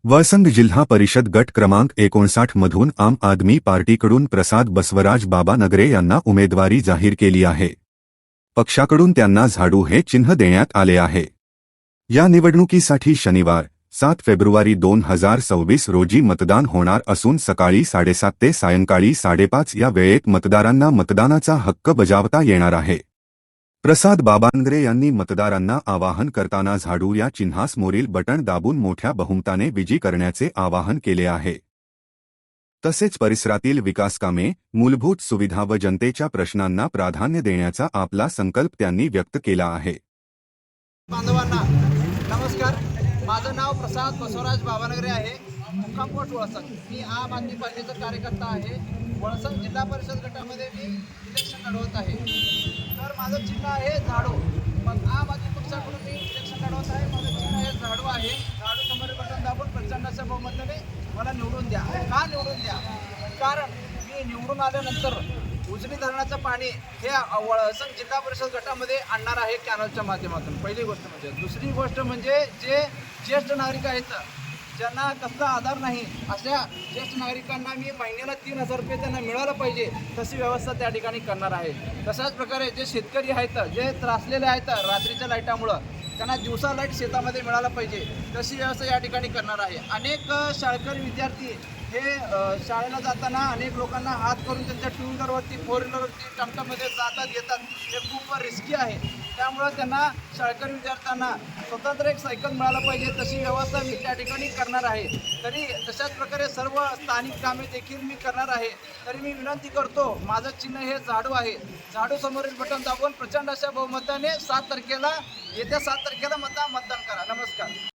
वसंग जिल्हा परिषद गट क्रमांक 59 मधून आम आदमी पार्टीकडून प्रसाद बसवराज बाबानगरे यांना उमेदवारी जाहीर केली आहे। पक्षाकडून त्यांना झाडू हे चिन्ह देण्यात आले आहे। या निवडणुकीसाठी शनिवार 7 फेब्रुवारी 2026 रोजी मतदान होणार असून सकाळी 7:30 ते सायंकाळी 5:30 या वेळेत मतदारांना मतदानाचा हक्क बजावता येणार आहे। प्रसाद बाबानगरे यांनी मतदारांना आवाहन करताना झाडू या चिन्हासमोरील बटण दाबून मोठ्या बहुमताने विजयी करण्याचे आवाहन केले आहे। तसेच परिसरातील विकासकामे, मूलभूत सुविधा व जनतेच्या प्रश्नांना प्राधान्य देण्याचा आपला संकल्प त्यांनी व्यक्त केला आहे। बांधवांना नमस्कार, माझं नाव प्रसाद बसवराज बाबानगरे आहे, मुक्काम पोस्ट वळसंग। मी आम आदमी पार्टीचा कार्यकर्ता आहे। वळसंग जिल्हा परिषद गटामध्ये मी इलेक्शन लढवत आहे। तर माझं चिन्ह आहे झाडू। मग आम आदमी पक्षाकडून मी इलेक्शन लढवत आहे। माझं चिन्ह हे झाडू आहे। झाडू समोर बटन दाबून प्रचंड अशा बहुमताने मला निवडून द्या। का निवडून द्या? कारण मी निवडून आल्यानंतर उजनी धरणाचं पाणी हे वळसंग जिल्हा परिषद गटामध्ये आणणार आहे कॅनलच्या माध्यमातून। पहिली गोष्ट म्हणजे। दुसरी गोष्ट म्हणजे जे ज्येष्ठ नागरिक आहेत ज्यांना कसला आधार नाही अशा ज्येष्ठ नागरिकांना मी महिन्याला 3,000 रुपये त्यांना मिळालं पाहिजे तशी व्यवस्था त्या ठिकाणी करणार आहे। तशाच प्रकारे जे शेतकरी आहेत जे त्रासलेले आहेत रात्रीच्या लाईटामुळं त्यांना दिवसा लाईट शेतामध्ये मिळालं पाहिजे तशी व्यवस्था या ठिकाणी करणार आहे। अनेक शाळकरी विद्यार्थी हे शाळेला जाताना अनेक लोकांना हात करून त्यांच्या 2 व्हीलरवरती 4 व्हीलरवरती टमटममध्ये जातात येतात, हे खूप रिस्की आहे। त्यामुळं त्यांना शाळकरी विद्यार्थ्यांना स्वतंत्र एक सायकल मिळालं पाहिजे तशी व्यवस्था मी त्या ठिकाणी करणार आहे। तरी तशाच प्रकारे सर्व स्थानिक कामे देखील मी करणार आहे। तरी मी विनंती करतो, माझं चिन्ह हे झाडू आहे। झाडू समोरील बटन दाबून प्रचंड अशा बहुमताने येत्या 7 तारखेला